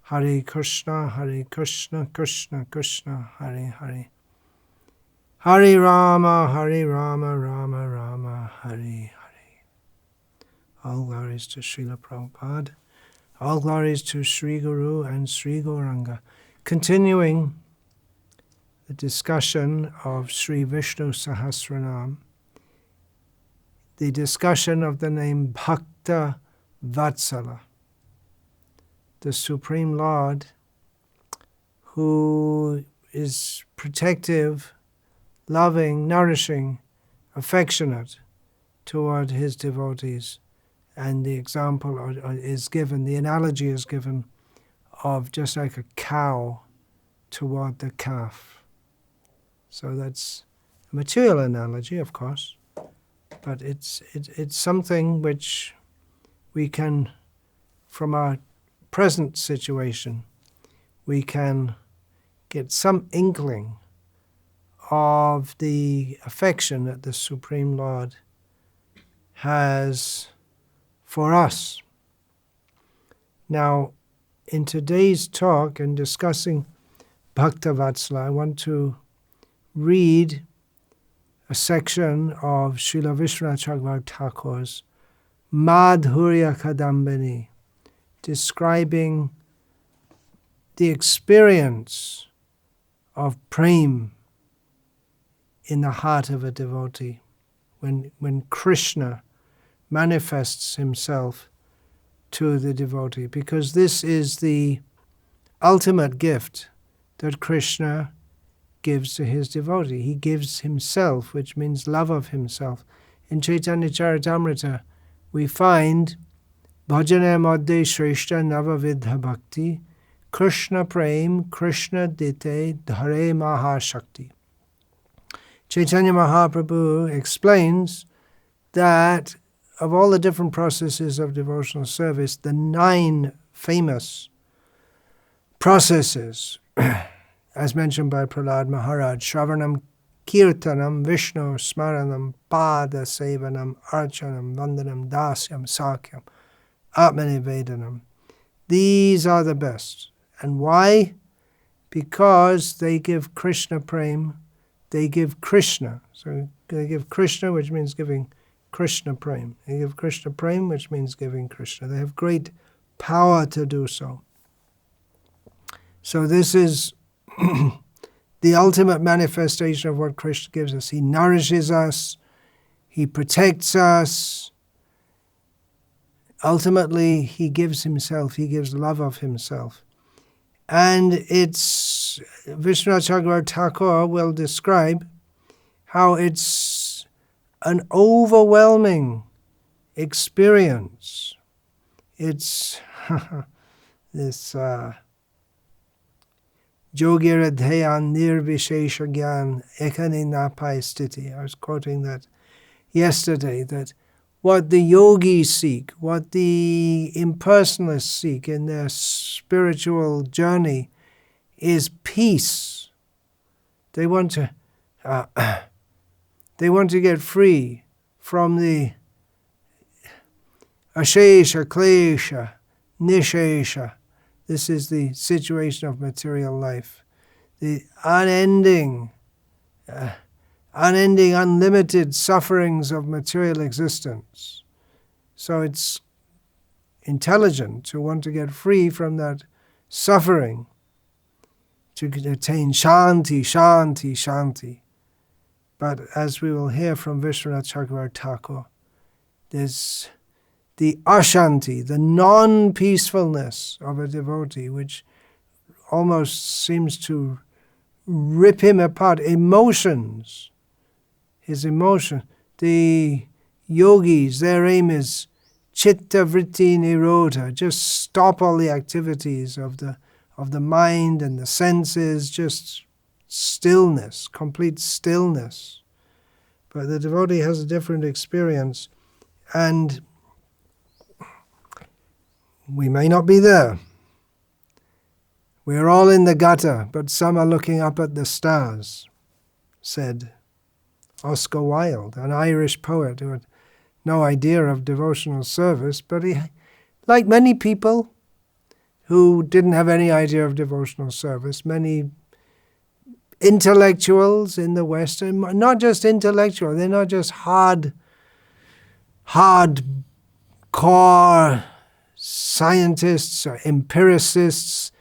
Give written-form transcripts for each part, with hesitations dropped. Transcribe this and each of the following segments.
Hare Krishna, Krishna Krishna, Hare Hare. Hare Rama, Rama Rama, Hare Hare. All glories to Srila Prabhupada. All glories to Sri Guru and Sri Gauranga. Continuing the discussion of Sri Vishnu Sahasranama, the discussion of the name Bhakta Vatsala, the Supreme Lord who is protective, loving, nourishing, affectionate toward his devotees. And the example is given, the analogy is given of just like a cow toward the calf. So that's a material analogy, of course, but it's something which we can, from our present situation, we can get some inkling of the affection that the Supreme Lord has for us. Now, in today's talk and discussing Bhakta Vatsala, I want to read a section of Srila Vishnu Thakur's Madhurya Kadambini, describing the experience of prema in the heart of a devotee, when Krishna manifests himself to the devotee, because this is the ultimate gift that Krishna gives to his devotee. He gives himself, which means love of himself. In Chaitanya Charitamrita, we find Bhajane Madhye Shreshta Navavidha Bhakti Krishna Prem Krishna Dite Dhare Mahashakti. Chaitanya Mahaprabhu explains that of all the different processes of devotional service, the 9 famous processes, as mentioned by Prahlad Maharaj, Shravanam, Kirtanam, Vishnu, Smaranam, Pada Sevanam, Archanam, Vandanam, Dasyam, Sakyam, Atmanivedanam. These are the best. And why? Because they give Krishna prema, they give Krishna. So they give Krishna, which means giving Krishna prema. They give Krishna prema, which means giving Krishna. They have great power to do so. So this is the ultimate manifestation of what Krishna gives us. He nourishes us, he protects us. Ultimately, he gives himself, he gives love of himself. And it's, Vishnu Thakur will describe how it's an overwhelming experience. It's this Jogiradhayan Nirvishesha Gyan Ekani Napai Stiti. I was quoting that yesterday, that what the yogis seek, what the impersonalists seek in their spiritual journey is peace. They want to get free from the ashesha, klesha, nishesha. This is the situation of material life. The unending, unlimited sufferings of material existence. So it's intelligent to want to get free from that suffering, to attain shanti, shanti, shanti. But as we will hear from Vishwanath Thakur, there's the ashanti, the non-peacefulness of a devotee, which almost seems to rip him apart. Emotions, his emotion. The yogis, their aim is chitta vritti nirodha, just stop all the activities of the mind and the senses, just stillness, complete stillness. But the devotee has a different experience, and we may not be there. We're all in the gutter, but some are looking up at the stars, said Oscar Wilde, an Irish poet who had no idea of devotional service, but he, like many people, who didn't have any idea of devotional service, many intellectuals in the West, and not just intellectual, they're not just hardcore scientists or empiricists,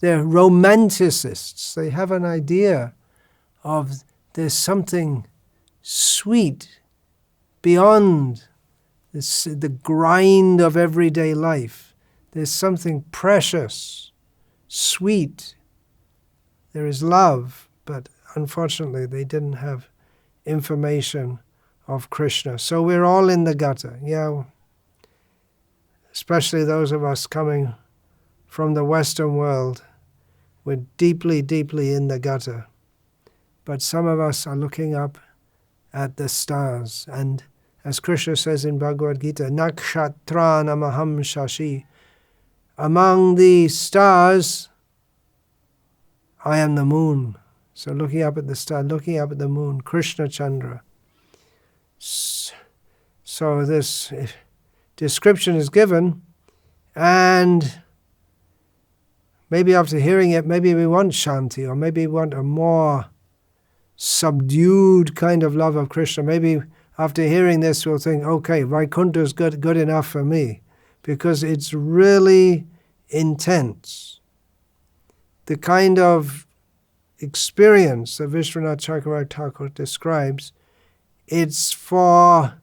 they're romanticists. They have an idea of there's something sweet beyond the grind of everyday life. There's something precious, sweet. There is love, but unfortunately they didn't have information of Krishna. So we're all in the gutter. Yeah, especially those of us coming from the Western world, we're deeply, deeply in the gutter. But some of us are looking up at the stars. And as Krishna says in Bhagavad Gita, Nakshatranamaham Shashi, among the stars, I am the moon. So looking up at the star, looking up at the moon, Krishna Chandra. So this description is given, and maybe after hearing it, maybe we want Shanti, or maybe we want a more subdued kind of love of Krishna. Maybe after hearing this, we'll think, okay, Vaikuntha is good enough for me, because it's really intense. The kind of experience that Vishwanath Chakravarti Thakur describes, it's for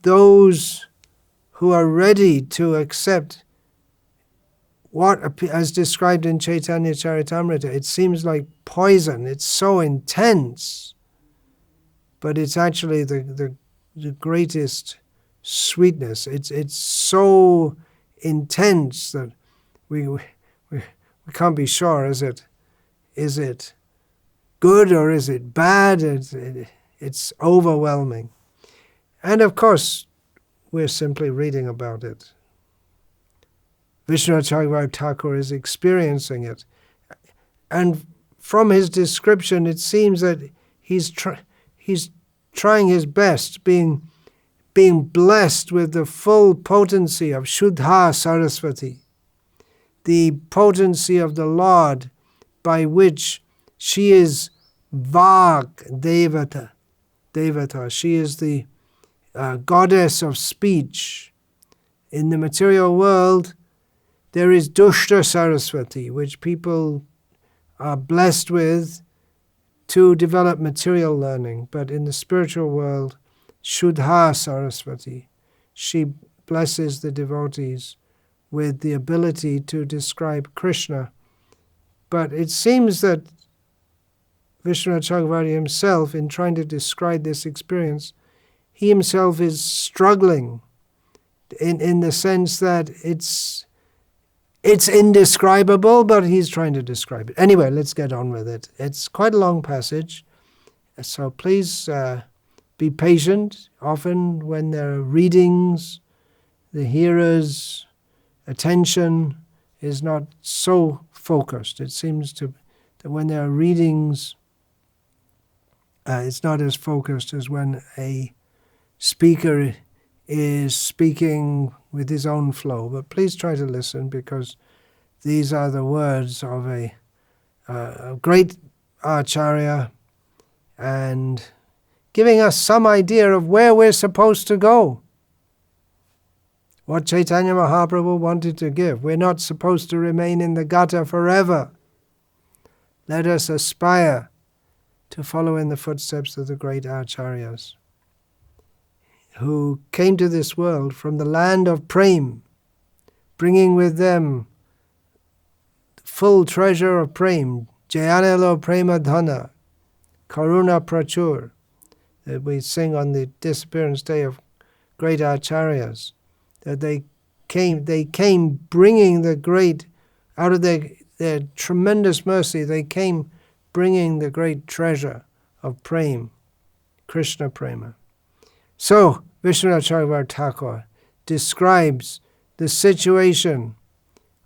those who are ready to accept what, as described in Chaitanya Charitamrita, it seems like poison. It's so intense, but it's actually the greatest sweetness. It's so intense that we can't be sure. Is it good or is it bad? It's overwhelming. And of course, we're simply reading about it. Vishnu Chakravarti Thakur is experiencing it. And from his description, it seems that he's trying his best, being blessed with the full potency of Shuddha Saraswati, the potency of the Lord by which she is Vak Devata. She is the goddess of speech. In the material world, there is Dushta Saraswati, which people are blessed with to develop material learning. But in the spiritual world, Shuddha Saraswati, she blesses the devotees with the ability to describe Krishna. But it seems that Vishwanath Chakravarti himself, in trying to describe this experience, he himself is struggling in the sense that it's indescribable, but he's trying to describe it. Anyway, let's get on with it. It's quite a long passage, so please be patient. Often when there are readings, the hearer's attention is not so focused. It seems that when there are readings, it's not as focused as when a speaker is speaking with his own flow. But please try to listen, because these are the words of a great Acharya, and giving us some idea of where we're supposed to go. What Chaitanya Mahaprabhu wanted to give. We're not supposed to remain in the gutter forever. Let us aspire to follow in the footsteps of the great Acharyas, who came to this world from the land of Prem, bringing with them full treasure of Prem, Jayanelo Prema Dhana, Karuna Prachur, that we sing on the disappearance day of great Acharyas, that they came bringing the great, out of their tremendous mercy, they came bringing the great treasure of Prem, Krishna Prema. So, Vishwanath Chakravarti Thakur describes the situation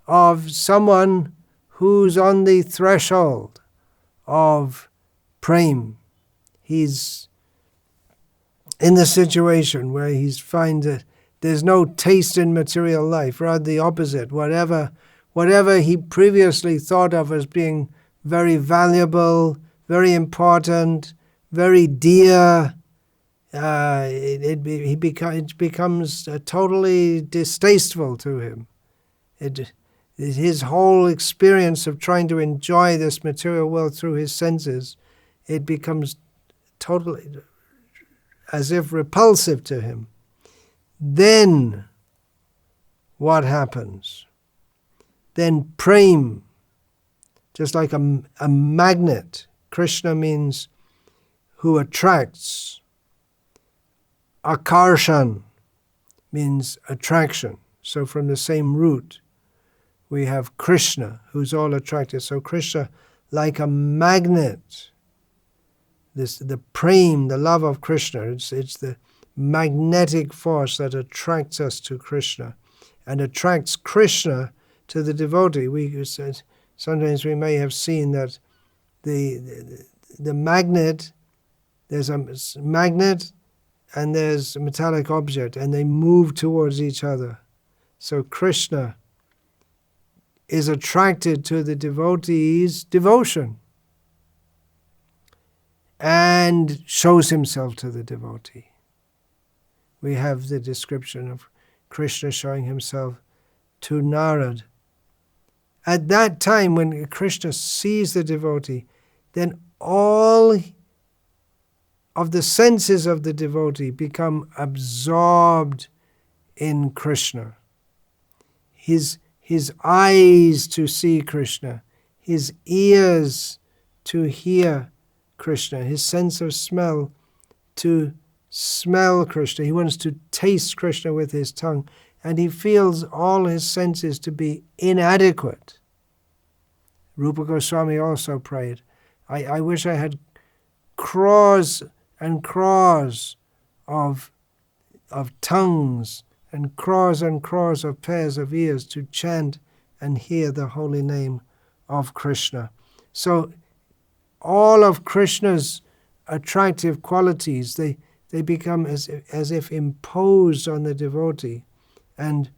of someone who's on the threshold of Prem. He's in the situation where he's finds there's no taste in material life, rather the opposite. Whatever he previously thought of as being very valuable, very important, very dear, it becomes totally distasteful to him. His whole experience of trying to enjoy this material world through his senses, it becomes totally as if repulsive to him. Then what happens? Then prem, just like a magnet. Krishna means who attracts. Akarshan means attraction. So from the same root, we have Krishna, who's all attracted. So Krishna, like a magnet, the prem, the love of Krishna, it's the magnetic force that attracts us to Krishna and attracts Krishna to the devotee. Sometimes we may have seen that the magnet, there's a magnet and there's a metallic object, and they move towards each other. So Krishna is attracted to the devotee's devotion and shows himself to the devotee. We have the description of Krishna showing himself to Narad. At that time, when Krishna sees the devotee, then all of the senses of the devotee become absorbed in Krishna. His eyes to see Krishna, his ears to hear Krishna, his sense of smell to smell Krishna. He wants to taste Krishna with his tongue, and he feels all his senses to be inadequate. Rupa Goswami also prayed, I wish I had crores and crores of tongues and crores of pairs of ears to chant and hear the holy name of Krishna. So all of Krishna's attractive qualities, they become as if imposed on the devotee, and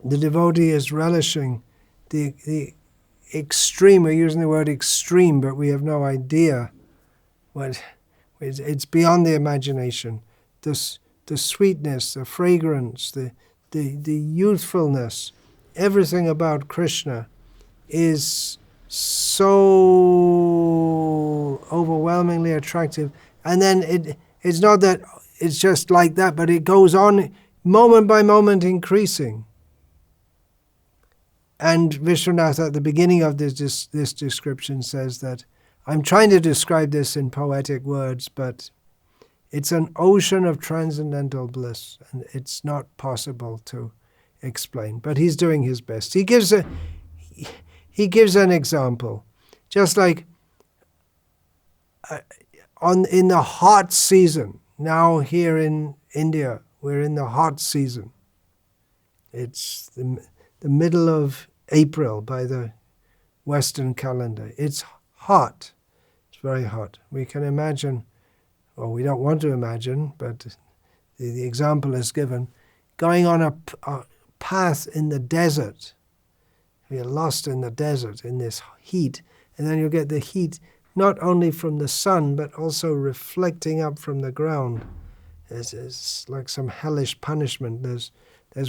the devotee is relishing the extreme. We're using the word extreme, but we have no idea what it's beyond the imagination. The sweetness, the fragrance, the youthfulness, everything about Krishna is so overwhelmingly attractive. And then it's not that it's just like that, but it goes on moment by moment increasing. And Vishwanath at the beginning of this description says that, I'm trying to describe this in poetic words, but it's an ocean of transcendental bliss, and it's not possible to explain. But he's doing his best. He gives an example, just like in the hot season. Now here in India, we're in the hot season. It's the middle of April by the Western calendar. It's hot. It's very hot. We can imagine, or we don't want to imagine, but the example is given, going on a path in the desert. You're lost in the desert in this heat, and then you get the heat not only from the sun, but also reflecting up from the ground. It's like some hellish punishment. There's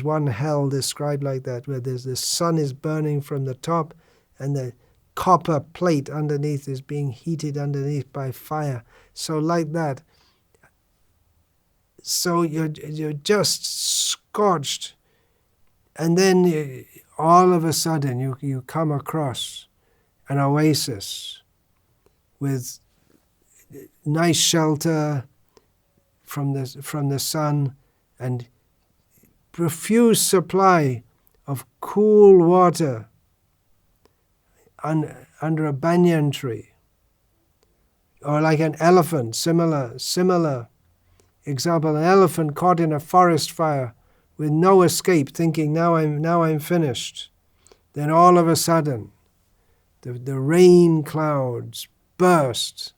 one hell described like that, where the sun is burning from the top, and the copper plate underneath is being heated underneath by fire. So like that. So you're just scorched, and then all of a sudden you come across an oasis with nice shelter from the sun and profuse supply of cool water under a banyan tree, or like an elephant, similar example, an elephant caught in a forest fire with no escape, thinking now I'm finished. Then all of a sudden, the rain clouds burst,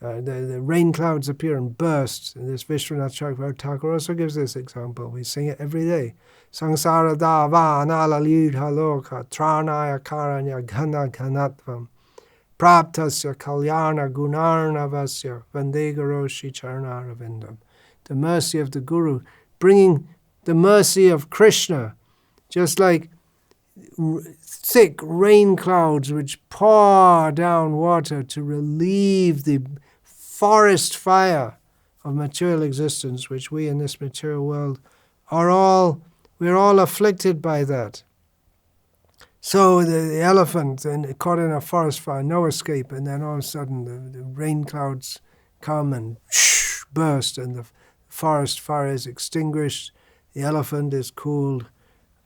The rain clouds appear and burst. And this Vishwanath Chakravarti Thakur also gives this example. We sing it every day. Sangsara dava nala lidha loka tranaya karanya ghana ghanatvam praptasya kalyana gunarnavasya vandegaroshi charnaravindam. The mercy of the Guru, bringing the mercy of Krishna, just like thick rain clouds which pour down water to relieve the forest fire of material existence, which we in this material world we're all afflicted by that. So the elephant, and caught in a forest fire, no escape, and then all of a sudden the rain clouds come and burst, and the forest fire is extinguished, the elephant is cooled.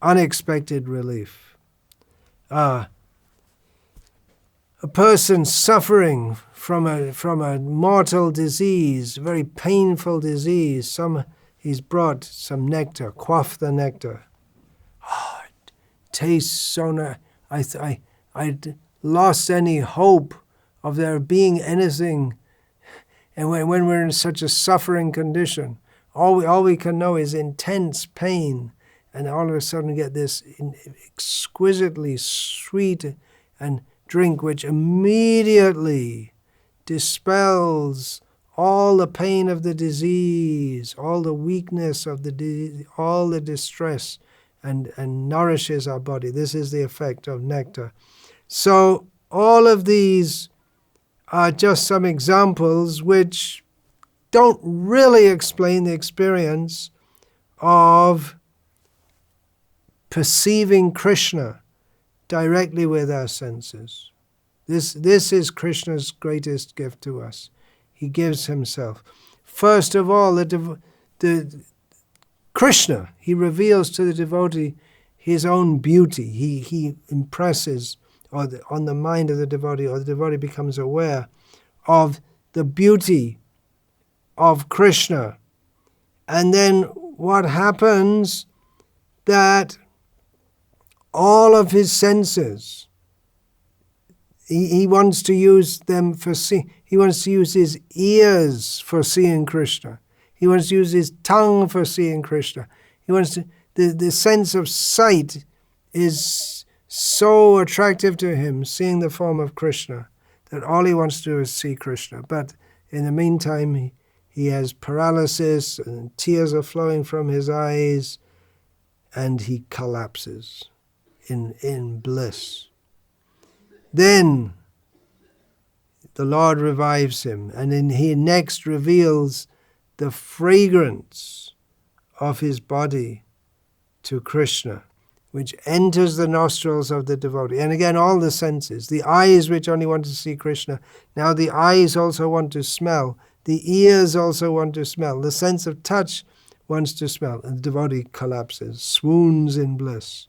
Unexpected relief. A person suffering from a mortal disease, very painful disease, he's brought some nectar, quaff the nectar. It tastes so nice. I'd lost any hope of there being anything. And when we're in such a suffering condition, all we can know is intense pain, and all of a sudden get this exquisitely sweet and drink which immediately dispels all the pain of the disease, all the weakness of the disease, all the distress, and nourishes our body. This is the effect of nectar. So all of these are just some examples which don't really explain the experience of perceiving Krishna directly with our senses. This is Krishna's greatest gift to us. He gives himself. First of all, the Krishna, he reveals to the devotee his own beauty. He impresses on the mind of the devotee, or the devotee becomes aware of the beauty of Krishna. And then what happens, that all of his senses, he wants to use them for seeing. He wants to use his ears for seeing Krishna. He wants to use his tongue for seeing Krishna. He wants to. The sense of sight is so attractive to him, seeing the form of Krishna, that all he wants to do is see Krishna. But in the meantime, he has paralysis, and tears are flowing from his eyes, and he collapses in bliss. Then the Lord revives him, and then he next reveals the fragrance of his body to Krishna, which enters the nostrils of the devotee. And again, all the senses, the eyes which only want to see Krishna, now the eyes also want to smell, the ears also want to smell, the sense of touch wants to smell, and the devotee collapses, swoons in bliss.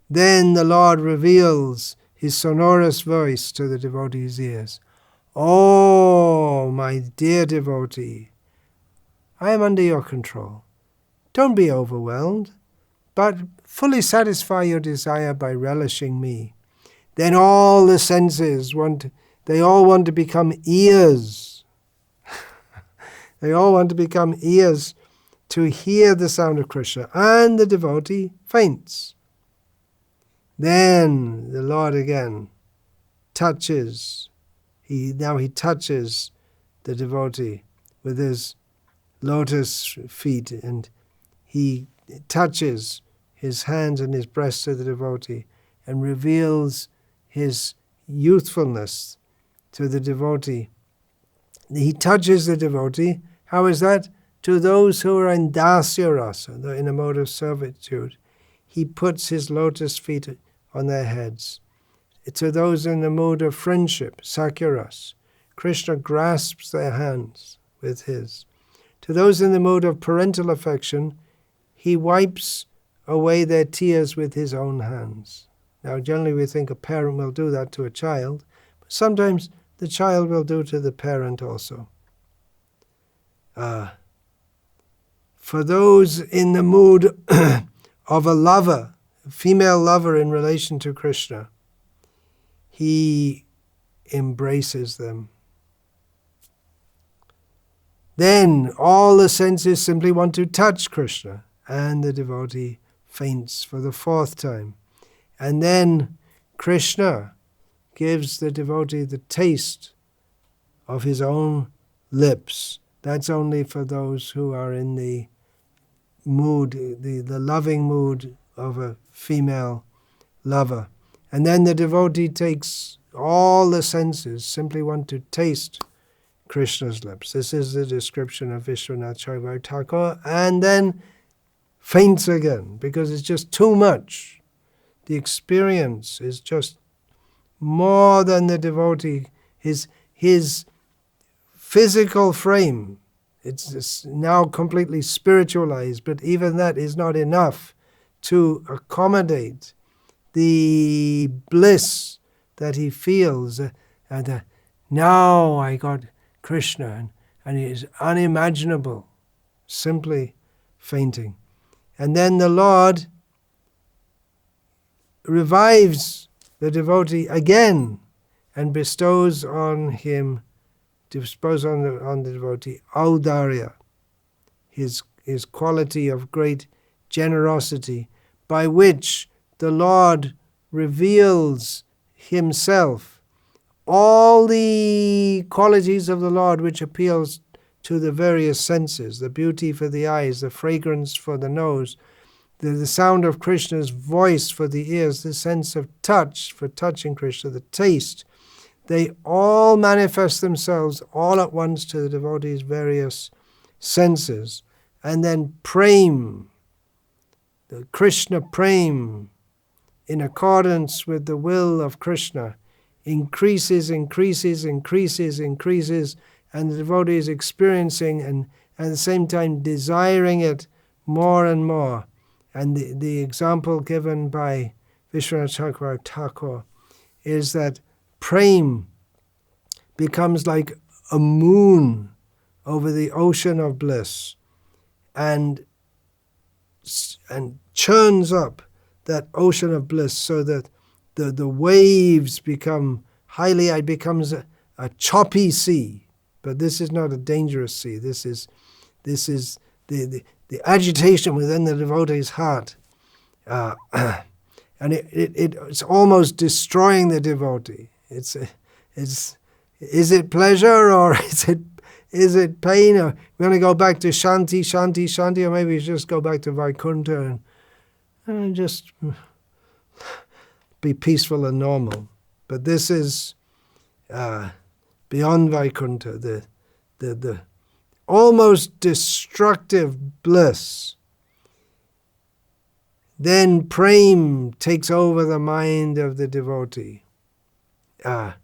Then the Lord reveals his sonorous voice to the devotee's ears. Oh, my dear devotee, I am under your control. Don't be overwhelmed, but fully satisfy your desire by relishing me. Then all the senses they all want to become ears. They all want to become ears to hear the sound of Krishna, and the devotee faints. Then the Lord again touches. He touches the devotee with his lotus feet, and he touches his hands and his breast to the devotee and reveals his youthfulness to the devotee. He touches the devotee. How is that? To those who are in dasya rasa, in a mode of servitude, he puts his lotus feet on their heads. To those in the mood of friendship, sakya rasa, Krishna grasps their hands with his. To those in the mood of parental affection, he wipes away their tears with his own hands. Now, generally we think a parent will do that to a child, but sometimes the child will do to the parent also. For those in the mood of a lover, a female lover in relation to Krishna, he embraces them. Then all the senses simply want to touch Krishna, and the devotee faints for the fourth time. And then Krishna gives the devotee the taste of his own lips. That's only for those who are in the mood, the loving mood of a female lover. And then the devotee takes all the senses, simply want to taste Krishna's lips. This is the description of Vishwanath Thakur, and then faints again, because it's just too much. The experience is just more than the devotee, his physical frame. It's now completely spiritualized, but even that is not enough to accommodate the bliss that he feels. Now I got Krishna, and it is unimaginable, simply fainting. And then the Lord revives the devotee again and bestows on the devotee audarya, his quality of great generosity, by which the Lord reveals himself, all the qualities of the Lord which appeals to the various senses, the beauty for the eyes, the fragrance for the nose, the sound of Krishna's voice for the ears, the sense of touch for touching Krishna, the taste. They all manifest themselves all at once to the devotee's various senses. And then prem, the Krishna prem, in accordance with the will of Krishna, increases, and the devotee is experiencing and at the same time desiring it more and more. And the example given by Vishwanath Thakur is that prem becomes like a moon over the ocean of bliss and churns up that ocean of bliss so that the waves become it becomes a choppy sea. But this is not a dangerous sea. This is the agitation within the devotee's heart. And it's almost destroying the devotee. Is it pleasure, or is it pain? Or we're going to go back to Shanti, or maybe just go back to Vaikuntha and just be peaceful and normal. But this is beyond Vaikuntha, the almost destructive bliss. Then prem takes over the mind of the devotee. And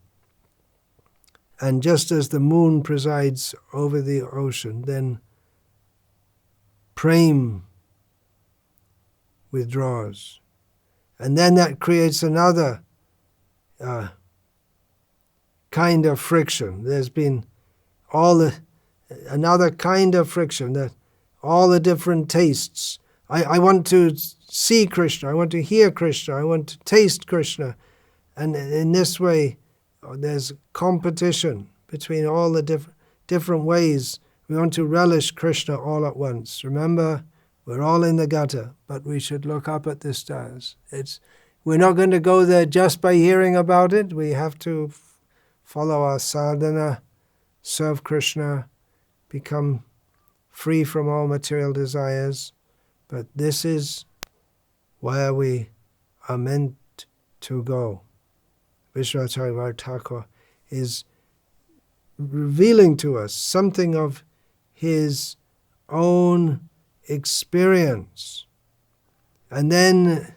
just as the moon presides over the ocean, then prem withdraws. And then that creates another kind of friction. There's been another kind of friction, that all the different tastes. I want to see Krishna, I want to hear Krishna, I want to taste Krishna. And in this way, there's competition between all the different ways. We want to relish Krishna all at once. Remember, we're all in the gutter, but we should look up at the stars. We're not going to go there just by hearing about it. We have to follow our sadhana, serve Krishna, become free from all material desires. But this is where we are meant to go. Vishwanath Thakur is revealing to us something of his own experience. And then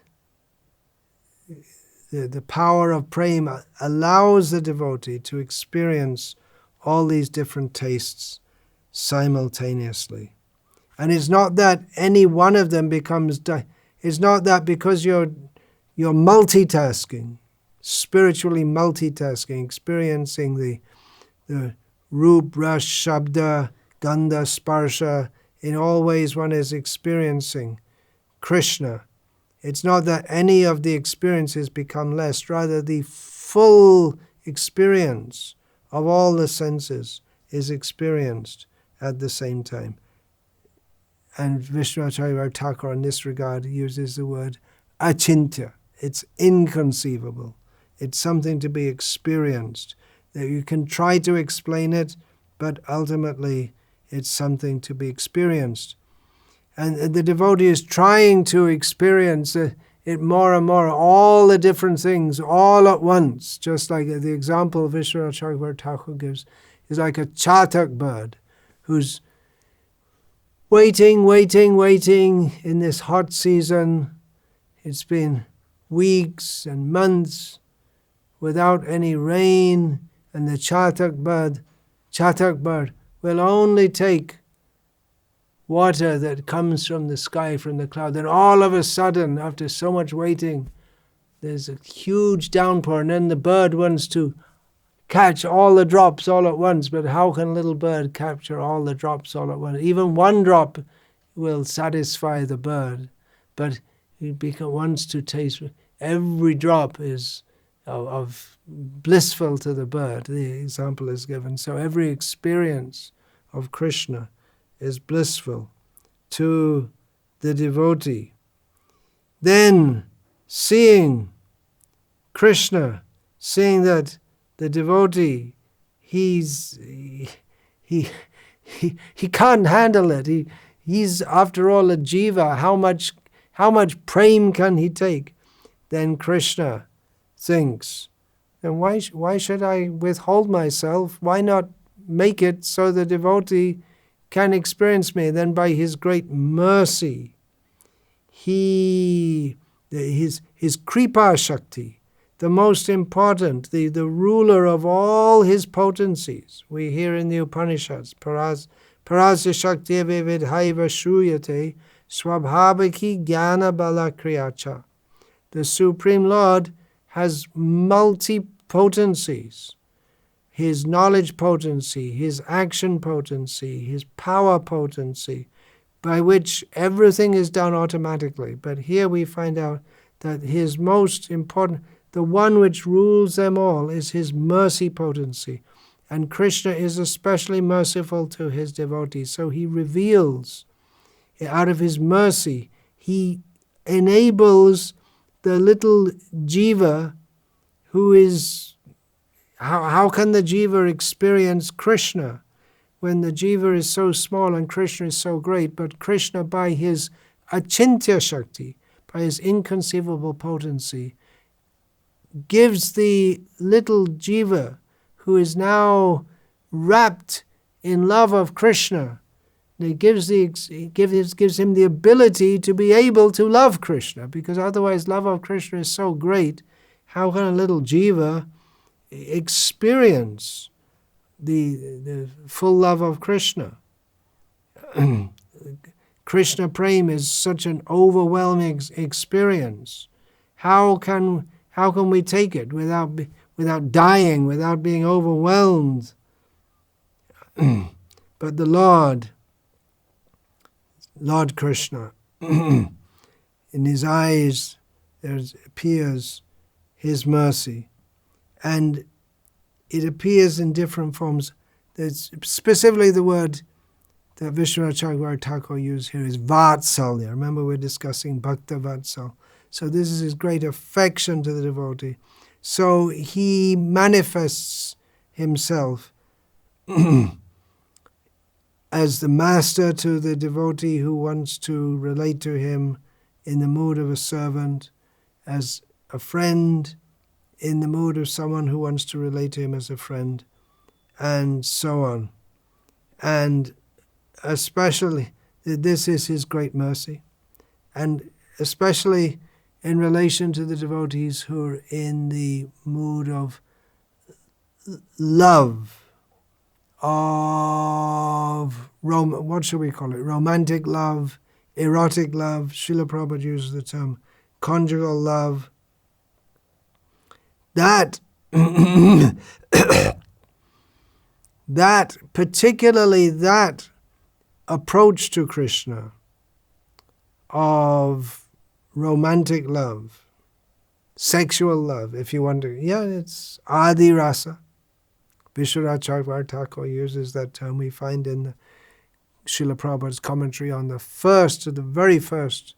the power of prema allows the devotee to experience all these different tastes simultaneously. And it's not that any one of them becomes... It's not that because you're multitasking, spiritually multitasking, experiencing the Rup, Rash, Shabda, Gandha, Sparsha, in all ways one is experiencing Krishna. It's not that any of the experiences become less, rather the full experience of all the senses is experienced at the same time. And Vishnu Thakur in this regard uses the word achintya. It's inconceivable. It's something to be experienced. That you can try to explain it, but ultimately it's something to be experienced. And the devotee is trying to experience it more and more, all the different things, all at once. Just like the example Vishnu Thakur gives is like a chatak bird who's waiting in this hot season. It's been weeks and months without any rain, and the chatak bird will only take water that comes from the sky, from the cloud. Then all of a sudden, after so much waiting, there's a huge downpour, and then the bird wants to catch all the drops all at once. But how can a little bird capture all the drops all at once? Even one drop will satisfy the bird, but it wants to taste. Every drop is of blissful to the bird. The example is given. So every experience of Krishna is blissful to the devotee. Then seeing Krishna, seeing that the devotee, he can't handle it. He's after all a jiva. How much prem can he take? Then Krishna thinks, then why should I withhold myself? Why not make it so the devotee can experience me? Then by his great mercy, his kripa shakti, the most important, the ruler of all his potencies. We hear in the Upanishads, parasya shakti vidhaiva shruyate swabhavaki jnana bala kriyacha. The Supreme Lord has multi-potencies. His knowledge potency, his action potency, his power potency, by which everything is done automatically. But here we find out that his most important, the one which rules them all, is his mercy potency. And Krishna is especially merciful to his devotees. So he reveals, out of his mercy, he enables the little jiva who is, how can the jiva experience Krishna when the jiva is so small and Krishna is so great? But Krishna, by his achintya shakti, by his inconceivable potency, gives the little jiva who is now wrapped in love of Krishna, it gives him the ability to be able to love Krishna, because otherwise love of Krishna is so great. How can a little jiva experience the full love of Krishna? Krishna prema is such an overwhelming experience. How can we take it without dying, without being overwhelmed? But the Lord Krishna, in his eyes there appears his mercy, and it appears in different forms. There's specifically the word that Vishnu Thakur used here is Vatsalya. Remember, we're discussing Bhakta Vatsala. So this is his great affection to the devotee. So he manifests himself as the master to the devotee who wants to relate to him in the mood of a servant, as a friend in the mood of someone who wants to relate to him as a friend, and so on. And especially, this is his great mercy, and especially in relation to the devotees who are in the mood of love, of what should we call it? Romantic love, erotic love. Srila Prabhupada uses the term conjugal love. That particularly that approach to Krishna of romantic love, sexual love, if you want to. Yeah, it's Adi Rasa. Vishnu Thakur uses that term. We find in Srila Prabhupada's commentary on the very first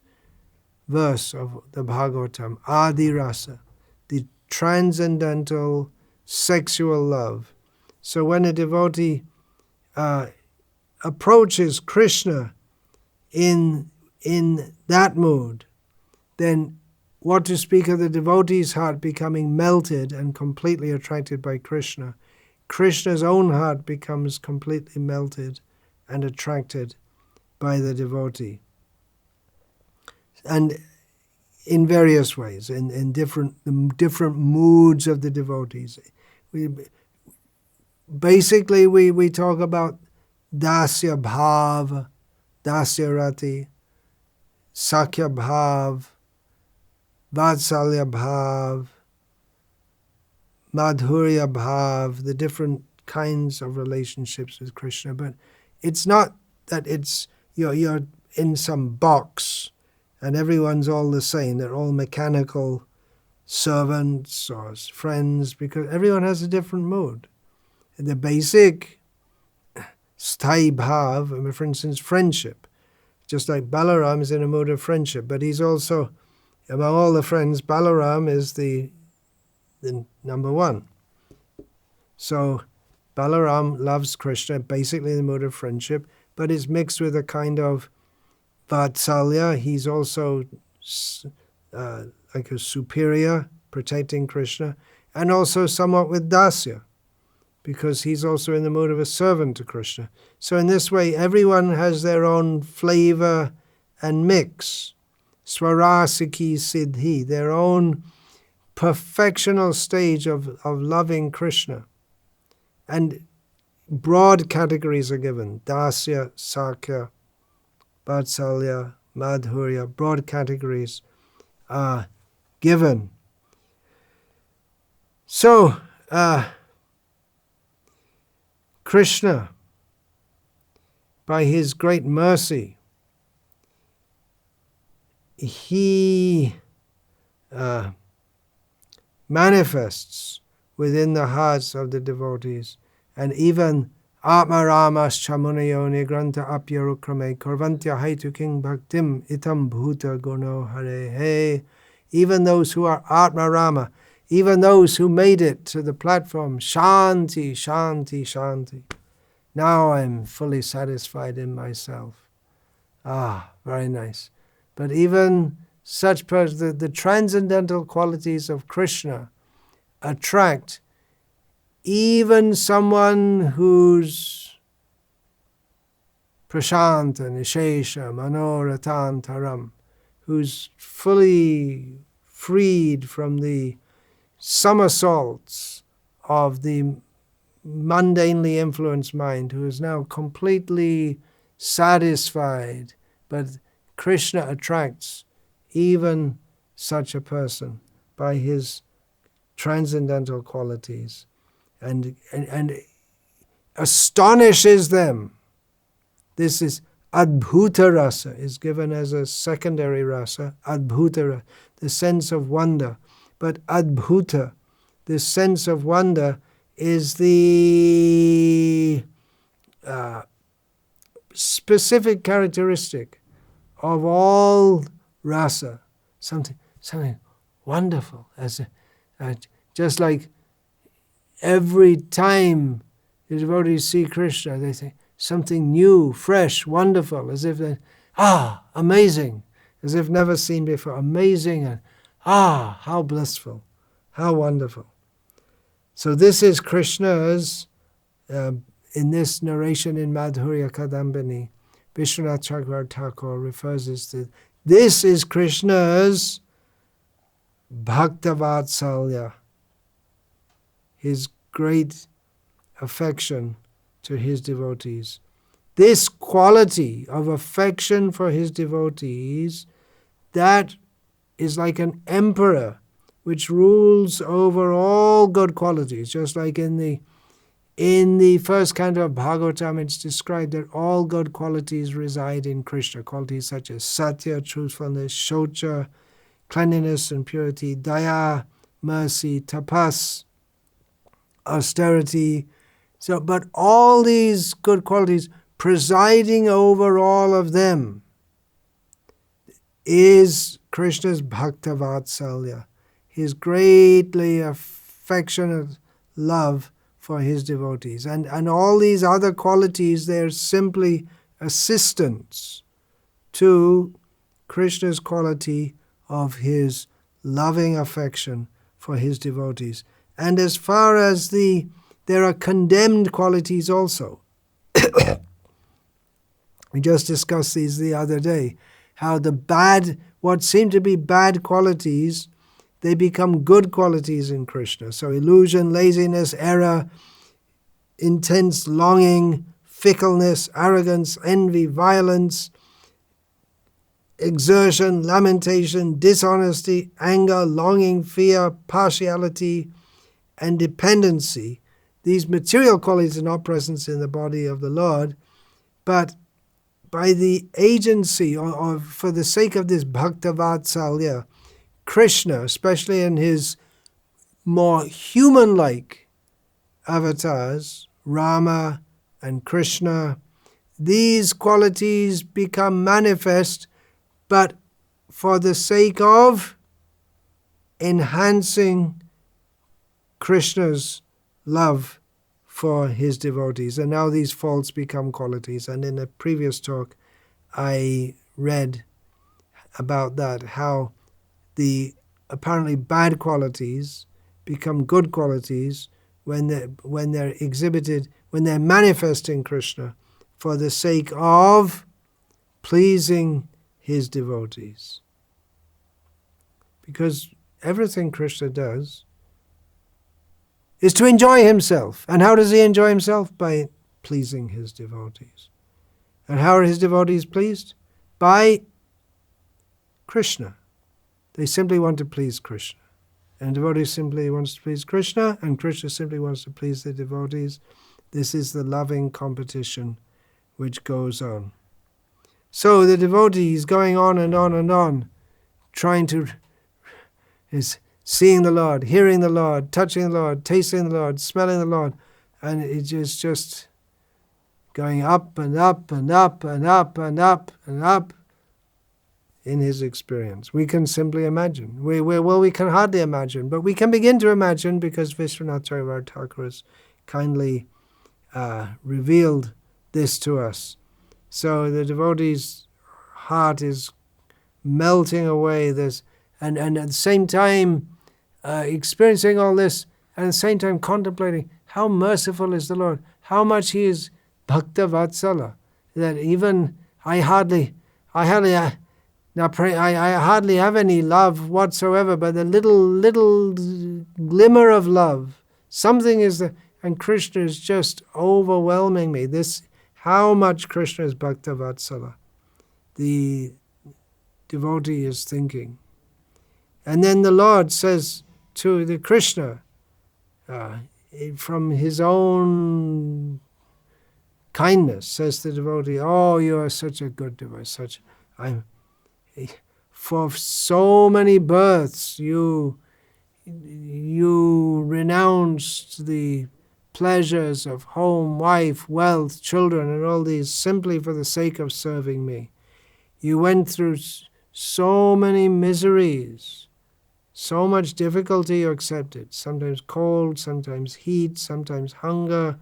verse of the Bhagavatam, Adi Rasa, the transcendental sexual love. So when a devotee approaches Krishna in that mood, then what to speak of the devotee's heart becoming melted and completely attracted by Krishna? Krishna's own heart becomes completely melted and attracted by the devotee. And in various ways, in different moods of the devotees. We talk about dasya bhav, dasya rati, sakya bhav, vatsalya bhav, madhurya bhav, the different kinds of relationships with Krishna. But it's not that it's you're in some box and everyone's all the same. They're all mechanical servants or friends, because everyone has a different mood. The basic sthai bhav, for instance, friendship. Just like Balaram is in a mood of friendship, but he's also, among all the friends, Balaram is the number one. So Balaram loves Krishna, basically in the mood of friendship, but it's mixed with a kind of Vatsalya. He's also like a superior, protecting Krishna, and also somewhat with Dasya, because he's also in the mood of a servant to Krishna. So in this way, everyone has their own flavor and mix, Swarasiki Siddhi, their own perfectional stage of loving Krishna. And broad categories are given, Dasya, Sakya, Vatsalya, Madhurya, broad categories are given. So, Krishna, by his great mercy, he manifests within the hearts of the devotees, and even Atma Ramas Chamunayo Nigranta Apyarukrame Korvantya Haitu King Bhaktim Itam Bhuta Guno Hare He. Even those who are Atma Rama, even those who made it to the platform, Shanti, Shanti, Shanti. Now I'm fully satisfied in myself. Ah, very nice. But even such persons, the transcendental qualities of Krishna attract even someone who's prashanta, nishesha, manoratantaram, who's fully freed from the somersaults of the mundanely influenced mind, who is now completely satisfied. But Krishna attracts even such a person by his transcendental qualities and astonishes them. This is Adbhuta rasa, is given as a secondary rasa, Adbhuta rasa, the sense of wonder. But Adbhuta, this sense of wonder, is the specific characteristic of all rasa, something wonderful, just like every time the devotees see Krishna, they think something new, fresh, wonderful, as if they, amazing, as if never seen before, amazing, and how blissful, how wonderful. So this is Krishna's, in this narration in Madhurya Kadambini, Vishwanath Chakravarti Thakur refers to this is Krishna's Bhakta Vatsala, his great affection to his devotees. This quality of affection for his devotees, that is like an emperor which rules over all good qualities, just like in the first canto of Bhagavatam, it's described that all good qualities reside in Krishna, qualities such as satya, truthfulness, shocha, cleanliness and purity, daya, mercy, tapas, austerity. So, but all these good qualities presiding over all of them, is Krishna's Bhakta Vatsala, his greatly affectionate love for his devotees. And all these other qualities, they're simply assistants to Krishna's quality of his loving affection for his devotees. And as far as there are condemned qualities also. We just discussed these the other day, how what seem to be bad qualities, they become good qualities in Krishna. So illusion, laziness, error, intense longing, fickleness, arrogance, envy, violence, exertion, lamentation, dishonesty, anger, longing, fear, partiality, and dependency. These material qualities are not present in the body of the Lord, but by the agency or for the sake of this Bhakta Vatsala, Krishna, especially in his more human-like avatars, Rama and Krishna, these qualities become manifest, but for the sake of enhancing Krishna's love for his devotees. And now these faults become qualities. And in a previous talk, I read about that, how the apparently bad qualities become good qualities when they're exhibited, when they're manifesting Krishna for the sake of pleasing his devotees. Because everything Krishna does is to enjoy himself. And how does he enjoy himself? By pleasing his devotees. And how are his devotees pleased? By Krishna. They simply want to please Krishna. And devotee simply wants to please Krishna, and Krishna simply wants to please the devotees. This is the loving competition which goes on. So the devotee is going on and on and on, is seeing the Lord, hearing the Lord, touching the Lord, tasting the Lord, smelling the Lord, and it is just going up and up and up and up and up and up in his experience. We can simply imagine. We can hardly imagine, but we can begin to imagine because Vishwanath Thakur has kindly revealed this to us. So the devotee's heart is melting away, and at the same time experiencing all this, and at the same time contemplating how merciful is the Lord, how much he is Bhakta Vatsala, that even I hardly have any love whatsoever, but the little glimmer of love, something is there, and Krishna is just overwhelming me. How much Krishna is Bhakta Vatsala, the devotee is thinking. And then the Lord says to the Krishna, from his own kindness, says the devotee, "Oh, you are such a good devotee, for so many births you renounced the pleasures of home, wife, wealth, children, and all these simply for the sake of serving me. You went through so many miseries, so much difficulty you accepted, sometimes cold, sometimes heat, sometimes hunger,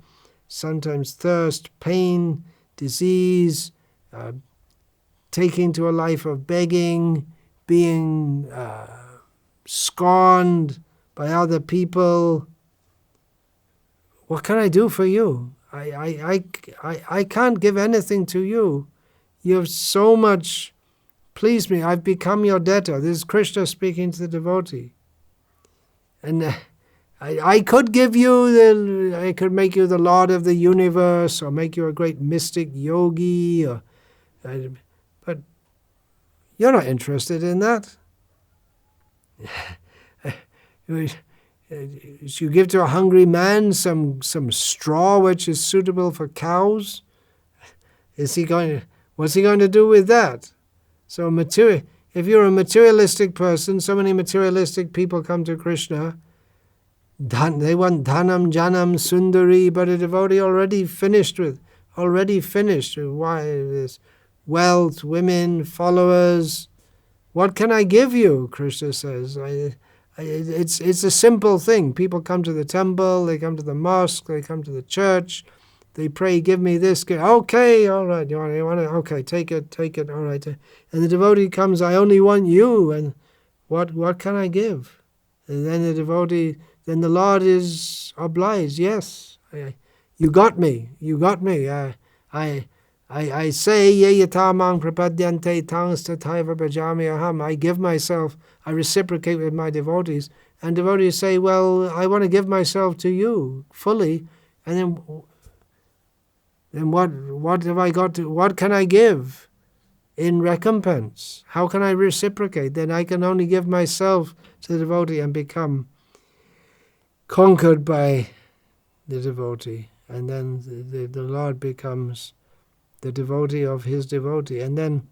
sometimes thirst, pain, disease, taking to a life of begging, being scorned by other people. What can I do for you? I can't give anything to you. You have so much pleased me. I've become your debtor." This is Krishna speaking to the devotee. And I could give you I could make you the Lord of the universe, or make you a great mystic yogi, but you're not interested in that. You give to a hungry man some straw which is suitable for cows. What's he going to do with that? So if you're a materialistic person, so many materialistic people come to Krishna. They want dhanam, janam, sundari, but a devotee already finished with already finished. Why this wealth, women, followers? What can I give you? Krishna says. It's a simple thing. People come to the temple, they come to the mosque, they come to the church, they pray, give me this. Okay, all right, you want it? Okay, take it, all right. And the devotee comes, I only want you, and what can I give? And then the devotee, then the Lord is obliged. Yes, you got me. I say, ye yatamang prapadyante tangstataiva bhajami aham. I give myself, I reciprocate with my devotees. And devotees say, well, I want to give myself to you fully. And then what have I got to, what can I give in recompense? How can I reciprocate? Then I can only give myself to the devotee and become conquered by the devotee. And then the Lord becomes the devotee of his devotee. And then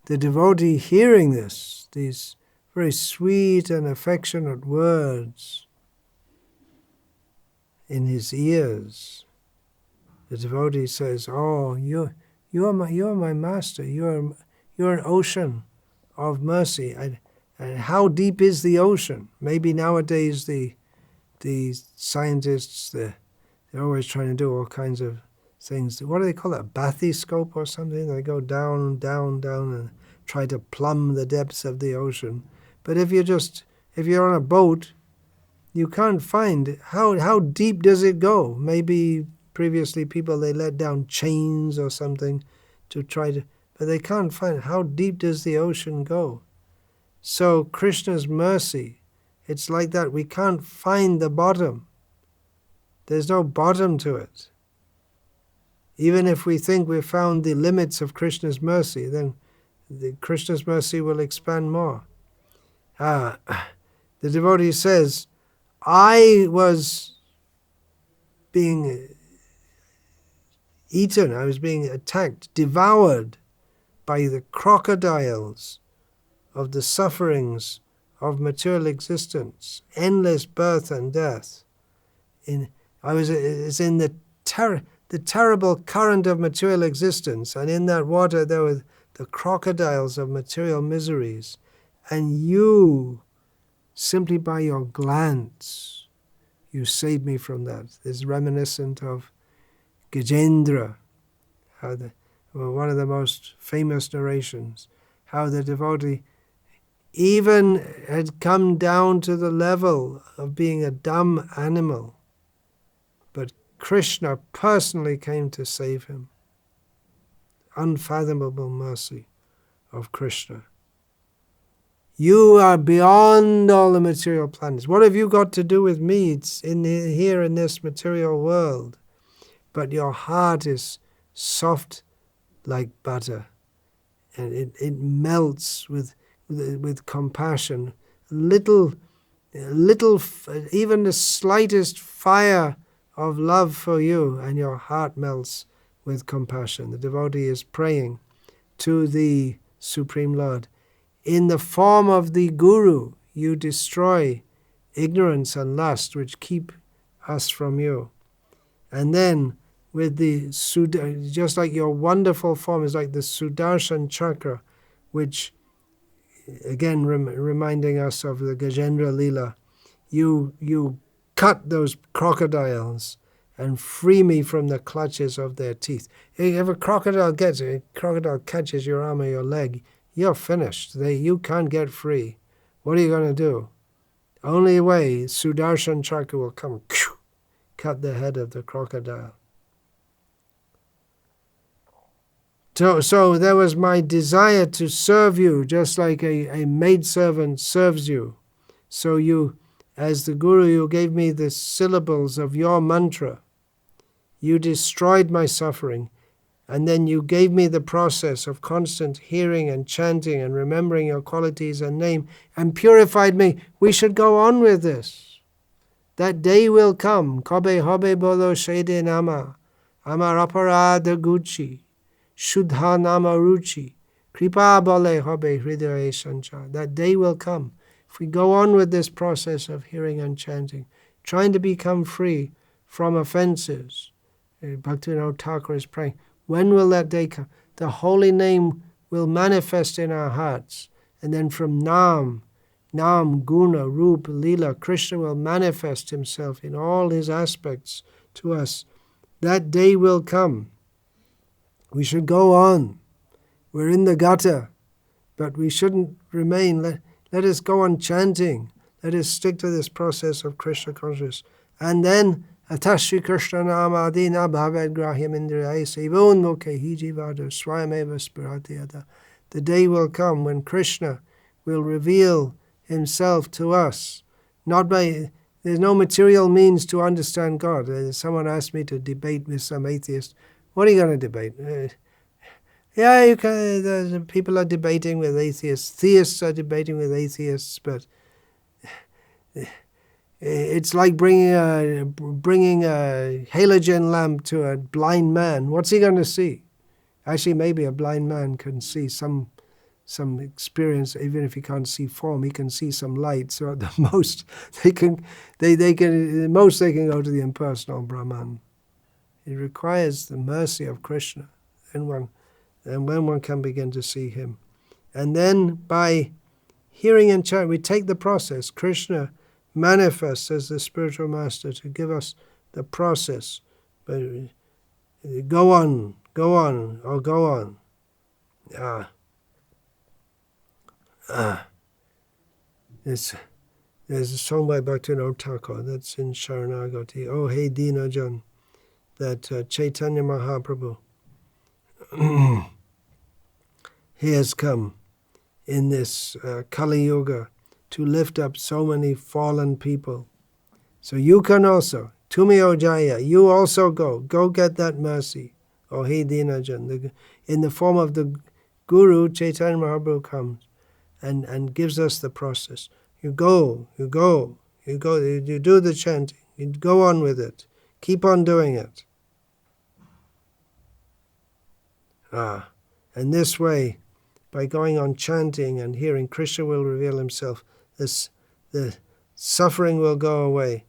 the devotee hearing this, these very sweet and affectionate words in his ears, the devotee says, oh, you're my master. You're an ocean of mercy. And how deep is the ocean? Maybe nowadays the scientists, they're always trying to do all kinds of things. What do they call it? A bathyscope or something? They go down, down, down and try to plumb the depths of the ocean. But if you're on a boat, you can't find how deep does it go? Maybe previously people, they let down chains or something to try to, but they can't find how deep does the ocean go. So Krishna's mercy, it's like that. We can't find the bottom. There's no bottom to it. Even if we think we've found the limits of Krishna's mercy, then Krishna's mercy will expand more. The devotee says, I was being eaten, I was being attacked, devoured by the crocodiles of the sufferings of material existence, endless birth and death. It's in the terrible current of material existence, and in that water there were the crocodiles of material miseries, and you, simply by your glance, you saved me from that. It's reminiscent of Gajendra, one of the most famous narrations, how the devotee even had come down to the level of being a dumb animal, but Krishna personally came to save him. Unfathomable mercy of Krishna. You are beyond all the material planets. What have you got to do with me? It's here in this material world. But your heart is soft like butter, and it melts with compassion. Little, even the slightest fire of love for you, and your heart melts with compassion. The devotee is praying to the Supreme Lord. In the form of the Guru, you destroy ignorance and lust which keep us from you. And then with just like your wonderful form is like the Sudarshan Chakra, which again reminding us of the Gajendra Leela, you cut those crocodiles and free me from the clutches of their teeth. If a crocodile catches your arm or your leg, you're finished. You can't get free. What are you going to do? Only way, Sudarshan Chakra will come, cut the head of the crocodile. So there was my desire to serve you, just like a maidservant serves you. So you, as the Guru, you gave me the syllables of your mantra. You destroyed my suffering, and then you gave me the process of constant hearing and chanting and remembering your qualities and name, and purified me. We should go on with this. That day will come. Kobe hobe bolo shede nama, amar aparada gucci, shuddha nama ruchi, kripa bole hobe hridaya sancha. That day will come. If we go on with this process of hearing and chanting, trying to become free from offenses Bhaktivinoda Thakur is praying, when will that day come? The holy name will manifest in our hearts. And then from Nam, Guna, Rupa, Lila, Krishna will manifest himself in all his aspects to us. That day will come. We should go on. We're in the gutter, but we shouldn't remain. Let us go on chanting. Let us stick to this process of Krishna consciousness. And then, Atashri Krishna Namadina Bhavad Grahyam Indriyai Sevon Mukhe Hijivada Swayameva Spiratiyada. The day will come when Krishna will reveal himself to us. There's no material means to understand God. Someone asked me to debate with some atheist. What are you going to debate? Yeah, you can. People are debating with atheists. Theists are debating with atheists, but it's like bringing a halogen lamp to a blind man. What's he going to see? Actually, maybe a blind man can see some experience. Even if he can't see form, he can see some light. So at the most, they can go to the impersonal Brahman. It requires the mercy of Krishna, and when one can begin to see him. And then by hearing and chanting, we take the process. Krishna manifests as the spiritual master to give us the process. But go on. There's a song by Bhaktivinoda Thakur that's in Sharanagati. Oh, hey Dinajan, that Chaitanya Mahaprabhu, he has come in this Kali Yuga to lift up so many fallen people. So you can also, Tumi Ojaya, you also go get that mercy. Oh, hey Dinajan, in the form of the Guru, Chaitanya Mahaprabhu comes and gives us the process. You do the chanting, you go on with it, keep on doing it. And this way, by going on chanting and hearing, Krishna will reveal himself. The suffering will go away,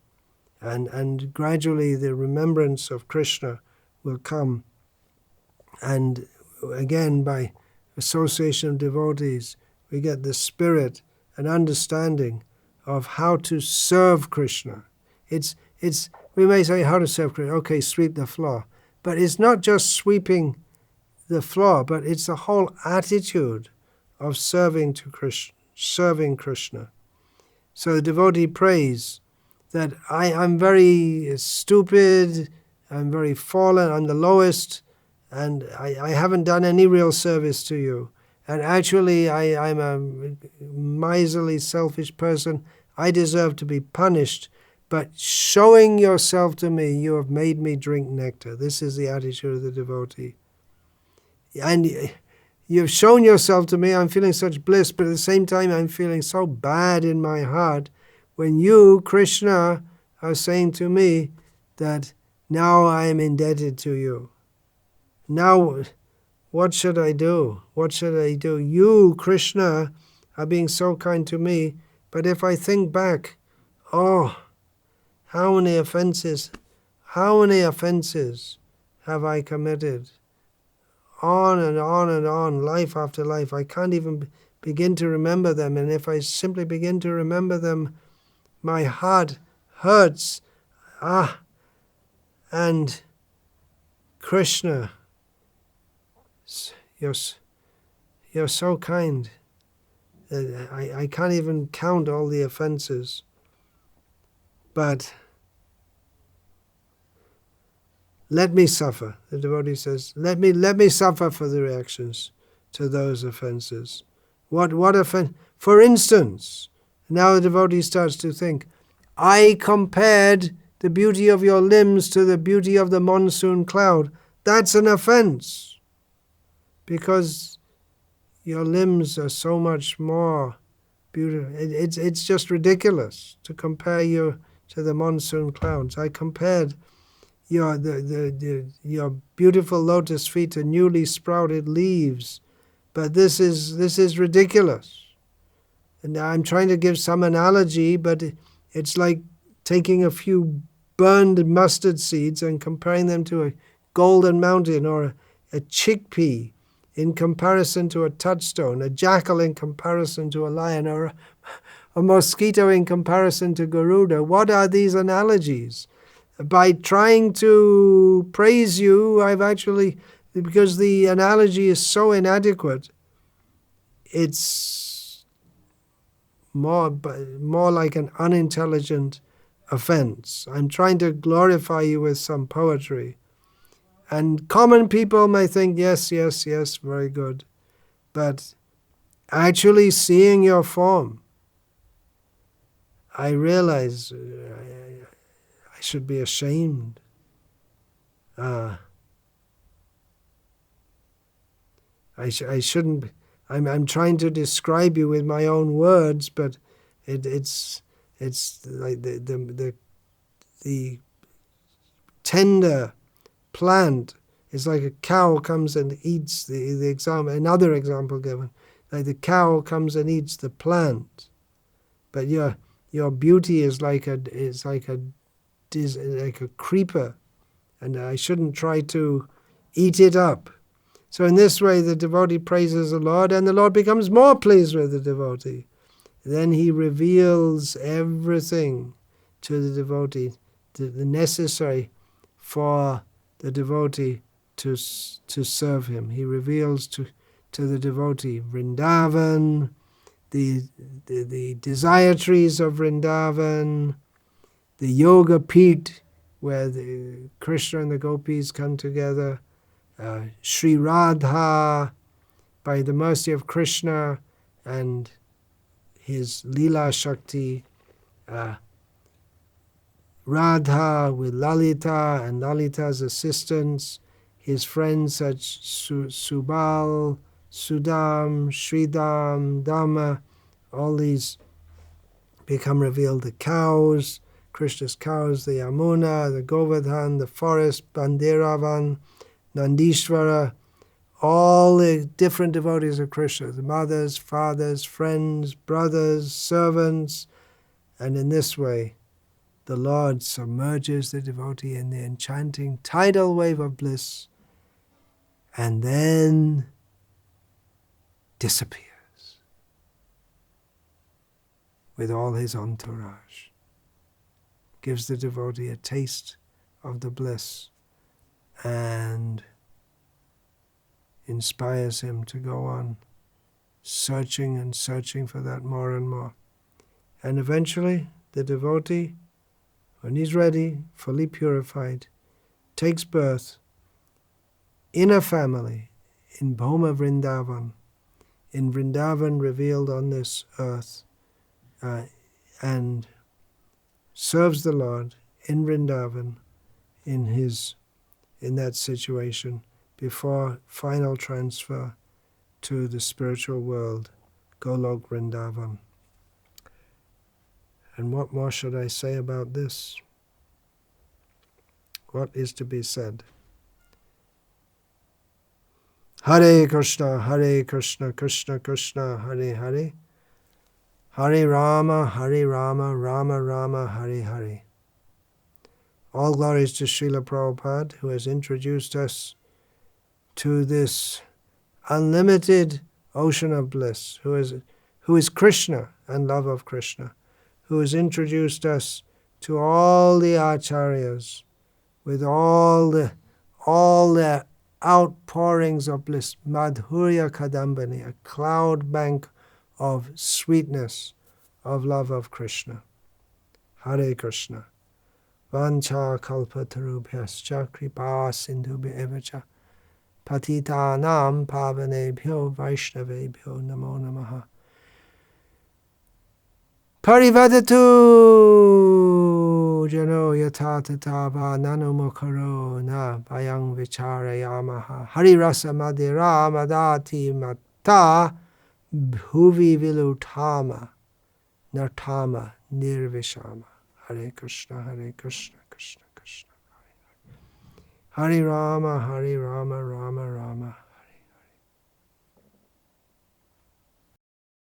and gradually the remembrance of Krishna will come. And again, by association of devotees, we get the spirit and understanding of how to serve Krishna. We may say how to serve Krishna. Okay, sweep the floor, but it's not just sweeping the floor, but it's the whole attitude of serving Krishna. So the devotee prays that I'm very stupid, I'm very fallen, I'm the lowest, and I haven't done any real service to you. And actually, I'm a miserly, selfish person. I deserve to be punished. But showing yourself to me, you have made me drink nectar. This is the attitude of the devotee. And you've shown yourself to me, I'm feeling such bliss, but at the same time I'm feeling so bad in my heart when you, Krishna, are saying to me that now I am indebted to you. Now, what should I do? What should I do? You, Krishna, are being so kind to me, but if I think back, how many offenses have I committed? On and on and on, life after life. I can't even begin to remember them. And if I simply begin to remember them, my heart hurts. And Krishna, you're so kind. I can't even count all the offenses. But let me suffer. The devotee says, let me suffer for the reactions to those offenses. What offense? For instance, now the devotee starts to think, I compared the beauty of your limbs to the beauty of the monsoon cloud. That's an offense, because your limbs are so much more beautiful. It's just ridiculous to compare you to the monsoon clouds. I compared your beautiful lotus feet to newly sprouted leaves, but this is ridiculous. And I'm trying to give some analogy, but it's like taking a few burned mustard seeds and comparing them to a golden mountain, or a chickpea in comparison to a touchstone, a jackal in comparison to a lion, or a mosquito in comparison to Garuda. What are these analogies? By trying to praise you, because the analogy is so inadequate, it's more like an unintelligent offense. I'm trying to glorify you with some poetry. And common people may think, yes, yes, yes, very good. But actually seeing your form, I realize I should be ashamed. I shouldn't. I'm trying to describe you with my own words, but it's like the tender plant is like a cow comes and eats the example. Another example given, like the cow comes and eats the plant, but your beauty is like a creeper, and I shouldn't try to eat it up. So in this way, the devotee praises the Lord, and the Lord becomes more pleased with the devotee. Then he reveals everything to the devotee, the necessary for the devotee to serve him. He reveals to the devotee Vrindavan, the desire trees of Vrindavan, the yoga pit where the Krishna and the gopis come together, Sri Radha, by the mercy of Krishna and his Leela Shakti, Radha with Lalita and Lalita's assistants, his friends such Subal, Sudam, Sridam, Dhamma, all these become revealed. The cows, Krishna's cows, the Yamuna, the Govardhan, the forest, Banderavan, Nandishvara, all the different devotees of Krishna, the mothers, fathers, friends, brothers, servants, and in this way, the Lord submerges the devotee in the enchanting tidal wave of bliss and then disappears with all his entourage. Gives the devotee a taste of the bliss and inspires him to go on searching and searching for that more and more. And eventually, the devotee, when he's ready, fully purified, takes birth in a family in Bhoma Vrindavan, in Vrindavan revealed on this earth, and serves the Lord in Vrindavan in that situation before final transfer to the spiritual world, Golok Vrindavan. And what more should I say about this? What is to be said? Hare Krishna, Krishna Krishna, Hare Hare, Hare Rama, Rama Rama, Hare Hare. All glories to Srila Prabhupada, who has introduced us to this unlimited ocean of bliss, who is Krishna and love of Krishna, who has introduced us to all the acharyas with all the outpourings of bliss, Madhurya Kadambani, a cloud bank of sweetness, of love of Krishna. Hare Krishna. Vancha kalpatarubhyascha kripa sindhubhyevacha patitanam pavanebhyo vaishnavebhyo namo namaha. Parivadatu jano yata tatava nanumukaro na vayang vicharayamaha. Harirasa madhira madati mata bhuvi vilutama nartama nirvishama. Hare Krishna, Krishna Krishna, Hare Rama, Rama Rama,